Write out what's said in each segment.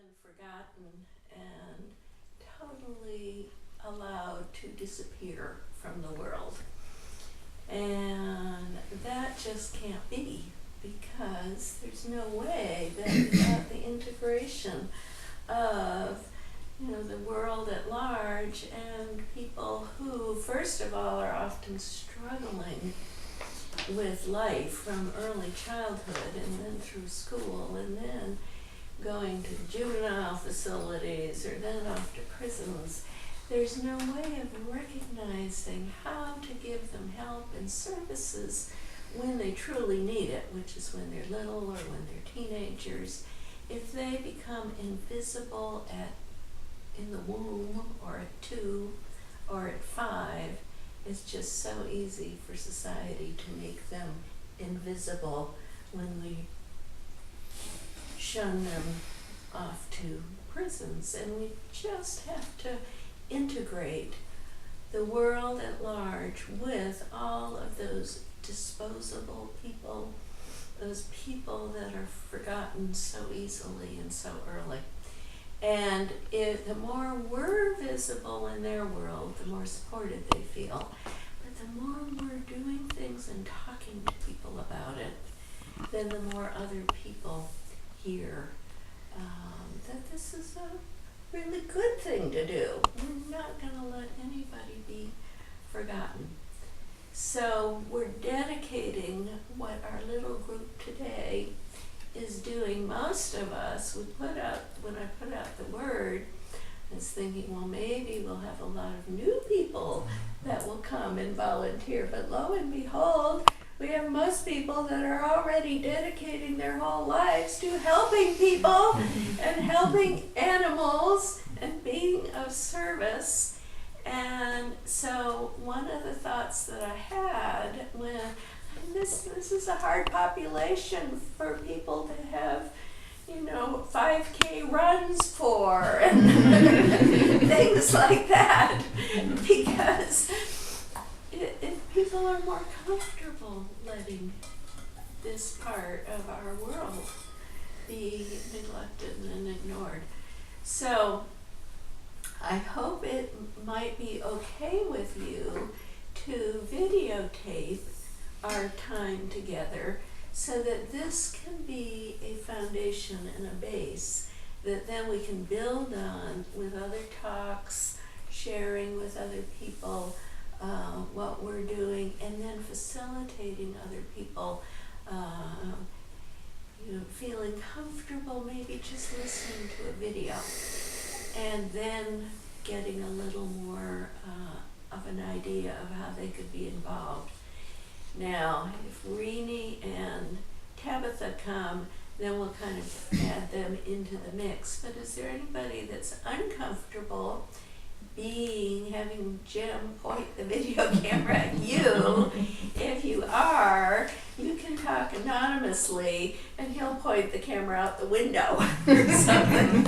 been forgotten and totally allowed to disappear from the world. And that just can't be, because there's no way that without the integration of the world at large and people who, first of all, are often struggling with life from early childhood and then through school and then going to juvenile facilities or then off to prisons. There's no way of recognizing how to give them help and services when they truly need it, which is when they're little or when they're teenagers. If they become invisible in the womb or at 2 or at 5, it's just so easy for society to make them invisible when we shun them off to prisons. And we just have to integrate the world at large with all of those disposable people, those people that are forgotten so easily and so early. And the more we're visible in their world, the more supported they feel. But the more we're doing things and talking to people about it, then the more other people hear that this is a really good thing to do. We're not going to let anybody be forgotten. So we're dedicating what our little group today is doing. Most of us, when I put out the word, I was thinking, well, maybe we'll have a lot of new people that will come and volunteer. But lo and behold, we have most people that are already dedicating their whole lives to helping people and helping animals and being of service. And so one of the thoughts that I had when this is a hard population for people to have 5K runs for and things like that, because if people are more comfortable letting this part of our world be neglected and ignored. So I hope it might be okay with you to videotape our time together so that this can be a foundation and a base that then we can build on with other talks, sharing with other people what we're doing, and then facilitating other people feeling comfortable maybe just listening to a video, and then getting a little more of an idea of how they could be involved. Now, if Rini and Tabitha come, then we'll kind of add them into the mix. But is there anybody that's uncomfortable having Jim point the video camera at you? If you are, you can talk anonymously and he'll point the camera out the window or something.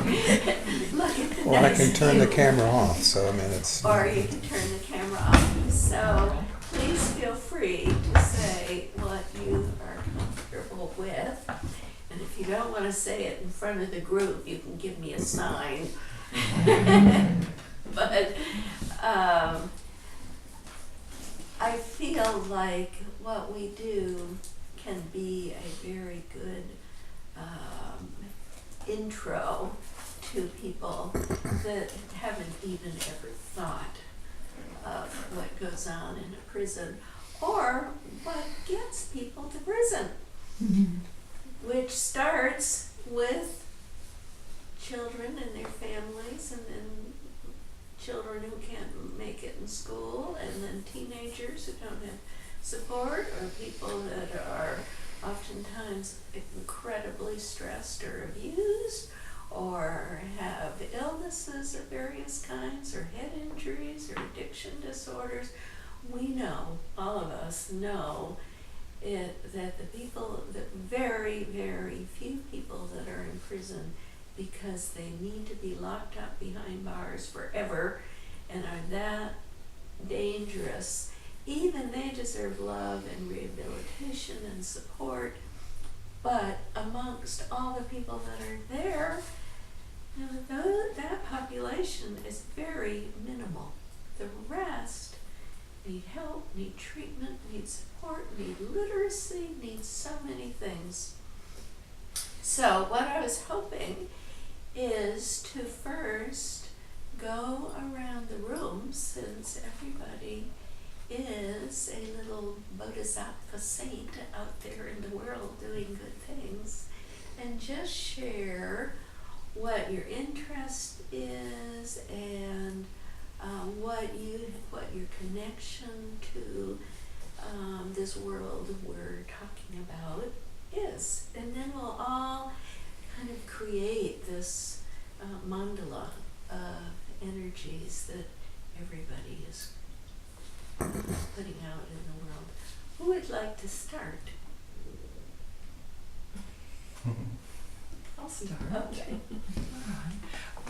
Look at the Or nice I can turn view. the camera off, so I mean it's... Or you can turn the camera off. So please feel free to say what you are comfortable with. And if you don't want to say it in front of the group, you can give me a sign. But I feel like what we do can be a very good intro to people that haven't even ever thought of what goes on in a prison or what gets people to prison, which starts with children and their families, and then children who can't make it in school, and then teenagers who don't have support, or people that are oftentimes incredibly stressed or abused, or have illnesses of various kinds, or head injuries, or addiction disorders. We know, all of us know, that the very, very few people that are in prison because they need to be locked up behind bars forever and are that dangerous, even they deserve love and rehabilitation and support. But amongst all the people that are there, portion is very minimal. The rest need help, need treatment, need support, need literacy, need so many things. So what I was hoping is to first go around the room, since everybody is a little bodhisattva saint out there in the world doing good things, and just share what your interest is and what your connection to this world we're talking about is. And then we'll all kind of create this mandala of energies that everybody is putting out in the world. Who would like to start? I'll start. Okay. All right.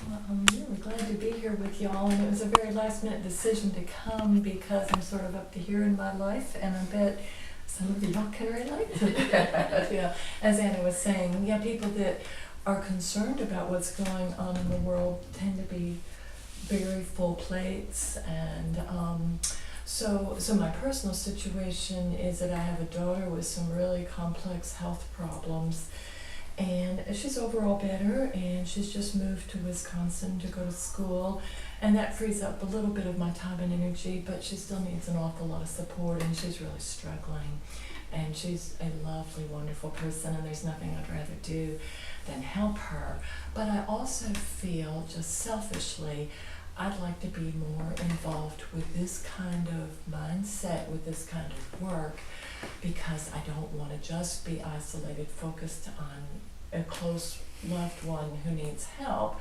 Well, I'm really glad to be here with y'all, and it was a very last minute decision to come because I'm sort of up to here in my life, and I bet some of y'all can relate to that. Yeah. As Anna was saying, yeah, people that are concerned about what's going on in the world tend to be very full plates, and so my personal situation is that I have a daughter with some really complex health problems. And she's overall better, and she's just moved to Wisconsin to go to school, and that frees up a little bit of my time and energy, but she still needs an awful lot of support, and she's really struggling. And she's a lovely, wonderful person, and there's nothing I'd rather do than help her. But I also feel, just selfishly, I'd like to be more involved with this kind of mindset, with this kind of work, because I don't want to just be isolated, focused on a close loved one who needs help,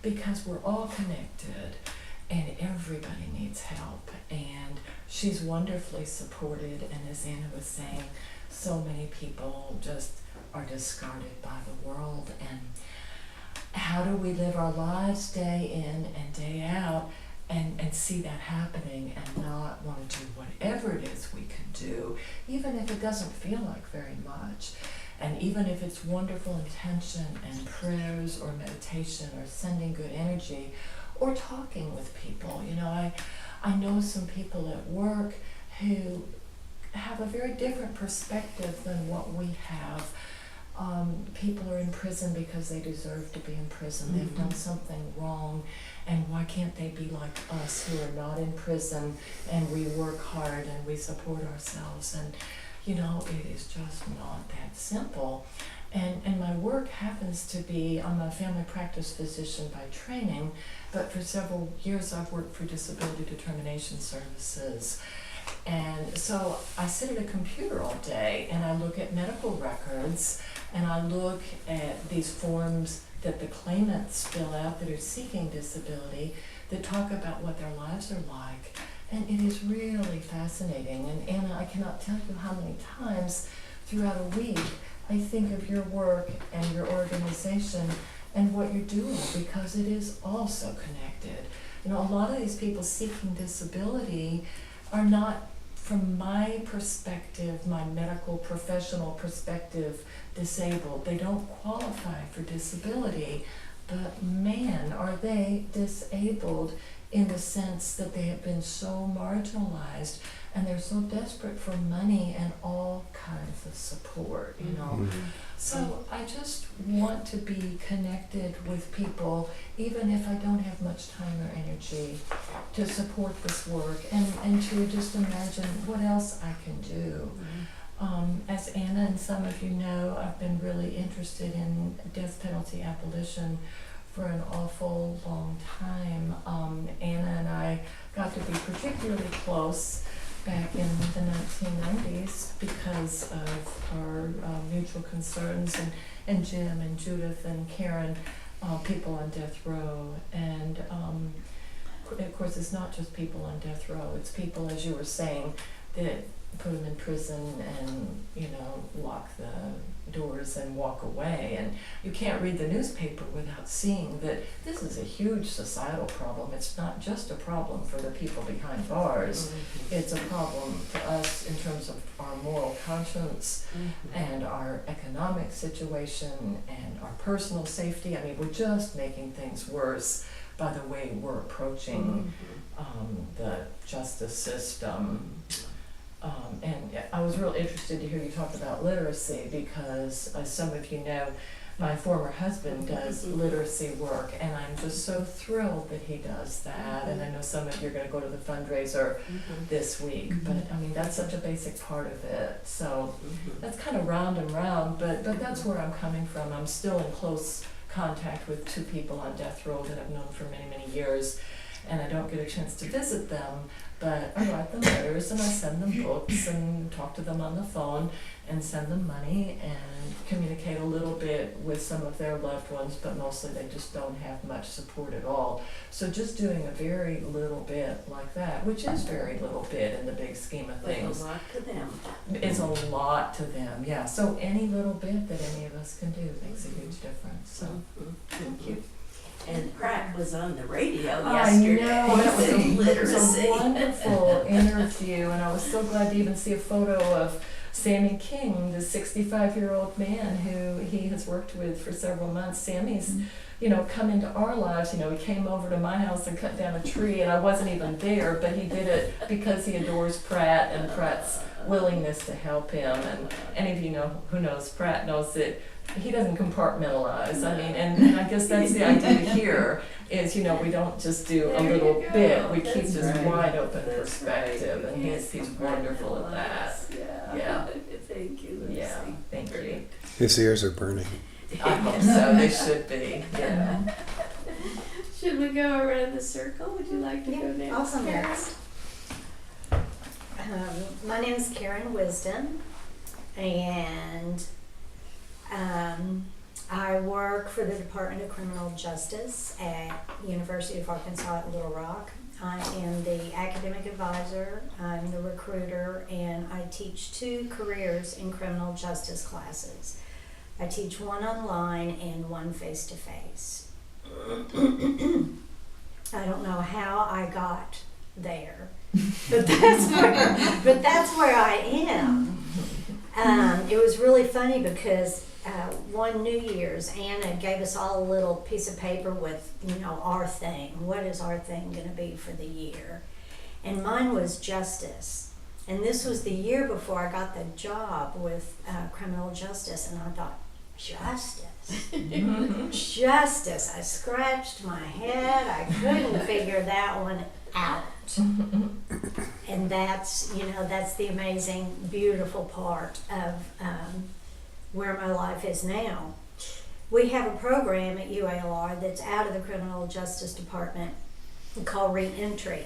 because we're all connected and everybody needs help. And she's wonderfully supported, and as Anna was saying, so many people just are discarded by the world. And how do we live our lives day in and day out and see that happening and not want to do whatever it is we can do, even if it doesn't feel like very much, and even if it's wonderful intention and prayers or meditation or sending good energy or talking with people. You know, I know some people at work who have a very different perspective than what we have. People are in prison because they deserve to be in prison. They've done something wrong, and why can't they be like us who are not in prison, and we work hard and we support ourselves? And you know, it is just not that simple. And my work happens to be, I'm a family practice physician by training, but for several years I've worked for disability determination services. And so I sit at a computer all day and I look at medical records, and I look at these forms that the claimants fill out that are seeking disability, that talk about what their lives are like. And it is really fascinating. And Anna, I cannot tell you how many times throughout a week I think of your work and your organization and what you're doing, because it is all so connected. You know, a lot of these people seeking disability are not, from my perspective, my medical professional perspective, disabled. They don't qualify for disability, but man, are they disabled in the sense that they have been so marginalized, and they're so desperate for money and all kinds of support, you know. So I just want to be connected with people, even if I don't have much time or energy, to support this work, and to just imagine what else I can do. As Anna and some of you know, I've been really interested in death penalty abolition for an awful long time. Anna and I got to be particularly close back in the 1990s because of our mutual concerns, and Jim and Judith and Karen, people on death row. And of course, it's not just people on death row, it's people, as you were saying, that put them in prison and, lock the doors and walk away. And you can't read the newspaper without seeing that this is a huge societal problem. It's not just a problem for the people behind bars. It's a problem for us in terms of our moral conscience and our economic situation and our personal safety. I mean, we're just making things worse by the way we're approaching the justice system. And I was real interested to hear you talk about literacy because, as some of you know, my former husband does literacy work, and I'm just so thrilled that he does that. And I know some of you are going to go to the fundraiser this week, but I mean, that's such a basic part of it. So that's kind of round and round, but that's where I'm coming from. I'm still in close contact with two people on death row that I've known for many, many years, and I don't get a chance to visit them, but I write them letters and I send them books and talk to them on the phone and send them money and communicate a little bit with some of their loved ones, but mostly they just don't have much support at all. So just doing a very little bit like that, which is very little bit in the big scheme of things. It's a lot to them. It's a lot to them, yeah. So any little bit that any of us can do makes a huge difference. So thank you. And Pratt was on the radio I yesterday. know, it was Literacy. a wonderful interview, and I was so glad to even see a photo of Sammy King, the 65-year-old man who he has worked with for several months. Sammy's, come into our lives. He came over to my house and cut down a tree, and I wasn't even there, but he did it because he adores Pratt and Pratt's willingness to help him. And any of you who knows Pratt knows that he doesn't compartmentalize. I mean, and I guess that's the idea here is, we don't just do a little bit. We keep this wide open perspective, and he's wonderful at that. Yeah. Thank you, Lucy. Yeah, thank you. His ears are burning. I hope so. They should be. Yeah. Should we go around the circle? Would you like to go next? I'll go Karen? next. My name is Karen Wisdom, and I work for the Department of Criminal Justice at University of Arkansas at Little Rock. I am the academic advisor, I'm the recruiter, and I teach 2 careers in criminal justice classes. I teach one online and one face-to-face. I don't know how I got there, but that's where I am. It was really funny because one New Year's, Anna gave us all a little piece of paper with, our thing. What is our thing going to be for the year? And mine was justice. And this was the year before I got the job with criminal justice, and I thought, justice? Justice. I scratched my head. I couldn't figure that one out. And that's the amazing, beautiful part of where my life is now. We have a program at UALR that's out of the Criminal Justice Department called Reentry.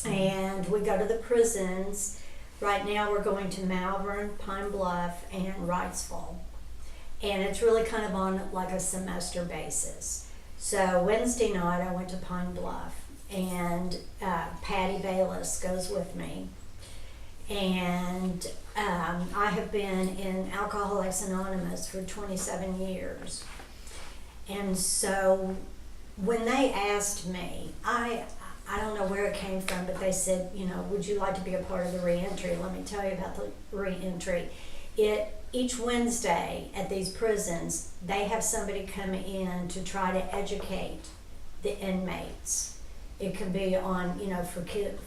And we go to the prisons. Right now we're going to Malvern, Pine Bluff, and Wrightsville. And it's really kind of on like a semester basis. So Wednesday night I went to Pine Bluff, and Patty Bayless goes with me. And I have been in Alcoholics Anonymous for 27 years. And so when they asked me, I don't know where it came from, but they said, would you like to be a part of the reentry? Let me tell you about the reentry. Each Wednesday at these prisons, they have somebody come in to try to educate the inmates. It could be on,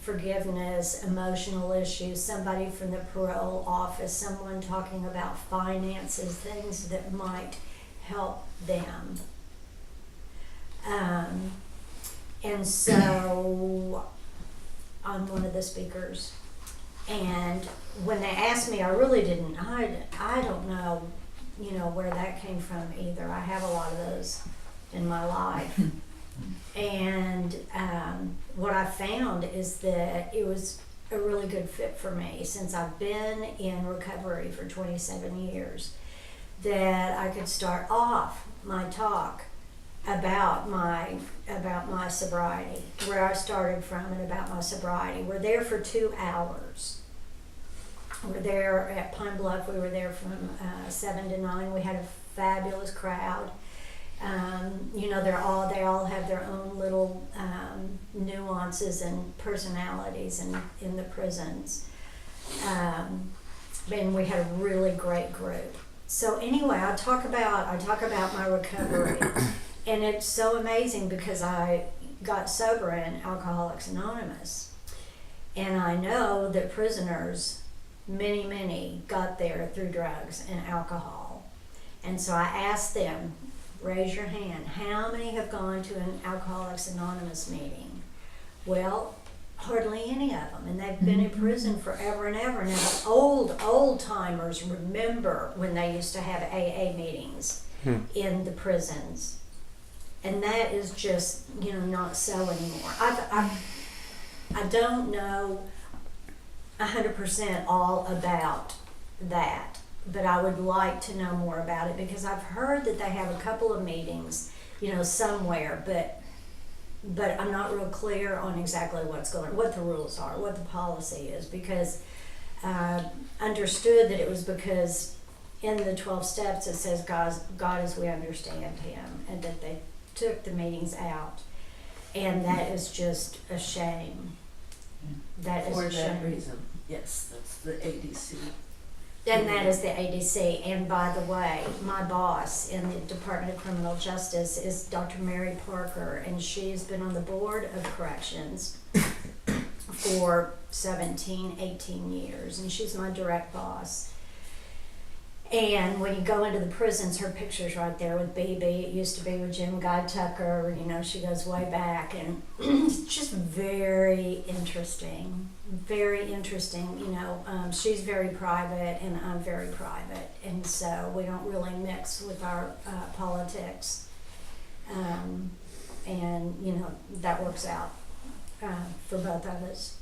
forgiveness, emotional issues, somebody from the parole office, someone talking about finances, things that might help them. And so I'm one of the speakers. And when they asked me, I really didn't, I don't know, where that came from either. I have a lot of those in my life. And what I found is that it was a really good fit for me since I've been in recovery for 27 years, that I could start off my talk about my sobriety, where I started from, and about my sobriety. We're there for 2 hours, We're there at Pine Bluff. We were there from 7 to 9. We had a fabulous crowd. You know, they all have their own little nuances and personalities in the prisons. And we had a really great group. So anyway, I talk about my recovery, and it's so amazing because I got sober in Alcoholics Anonymous, and I know that prisoners, many got there through drugs and alcohol. And so I asked them, raise your hand, how many have gone to an Alcoholics Anonymous meeting? Well, hardly any of them, and they've been in prison forever and ever. Now, the old timers remember when they used to have AA meetings in the prisons, and that is just, you know, not so anymore. I don't know 100% all about that, but I would like to know more about it because I've heard that they have a couple of meetings, you know, somewhere, but I'm not real clear on exactly what the rules are, what the policy is, because understood that it was because in the 12 steps it says God as we understand him, and that they took the meetings out, and that is just a shame. That is For a that shame. reason, yes, that's the ADC. And that is the ADC. And by the way, my boss in the Department of Criminal Justice is Dr. Mary Parker, and she's been on the Board of Corrections for 17, 18 years, and she's my direct boss. And when you go into the prisons, her picture's right there with BB. It used to be with Jim Guy Tucker, you know, she goes way back, and it's just very interesting, you know. She's very private, and I'm very private, and so we don't really mix with our politics. And, you know, that works out for both of us.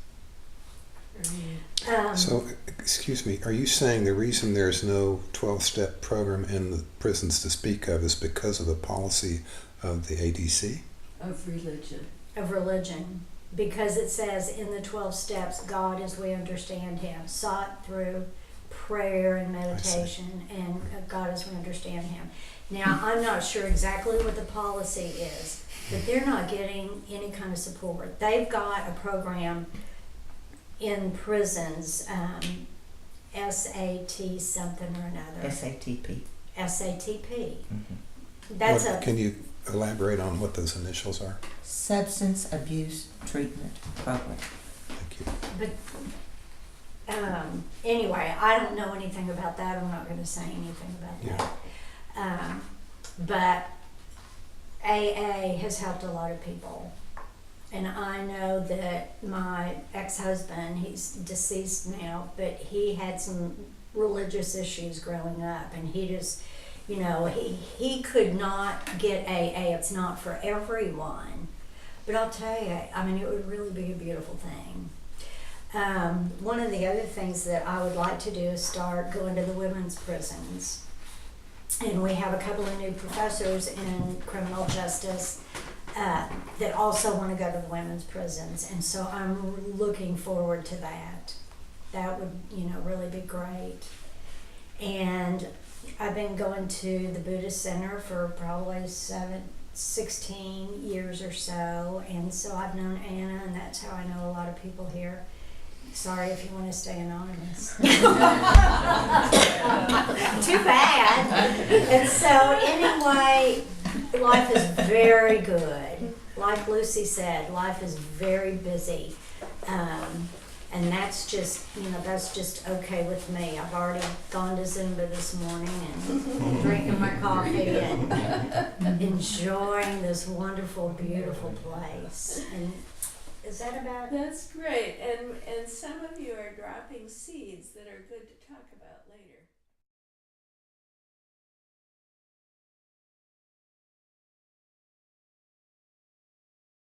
So, excuse me, are you saying the reason there's no 12-step program in the prisons to speak of is because of the policy of the ADC? Of religion. Of religion, because it says in the 12 steps, God as we understand him, sought through prayer and meditation, and God as we understand him. Now, I'm not sure exactly what the policy is, but they're not getting any kind of support. They've got a program in prisons, SAT something or another. SATP. SATP. Mm-hmm. That's Can you elaborate on what those initials are? Substance Abuse Treatment Program. Thank you. But anyway, I don't know anything about that. I'm not going to say anything about that. But AA has helped a lot of people. And I know that my ex-husband, he's deceased now, but he had some religious issues growing up, and he just, you know, he could not get AA. It's not for everyone. But I'll tell you, I mean, it would really be a beautiful thing. One of the other things that I would like to do is start going to the women's prisons. And we have a couple of new professors in criminal justice that also want to go to the women's prisons, and so I'm looking forward to that. That would, you know, really be great. And I've been going to the Buddhist Center for probably 16 years or so, and so I've known Anna, and that's how I know a lot of people here. Sorry if you want to stay anonymous. Too bad. And so anyway, life is very good. Like Lucy said, life is very busy. And that's just, you know, that's just okay with me. I've already gone to Zumba this morning and drinking my coffee and enjoying this wonderful, beautiful place. And is that about it? That's great. And some of you are dropping seeds that are good to talk about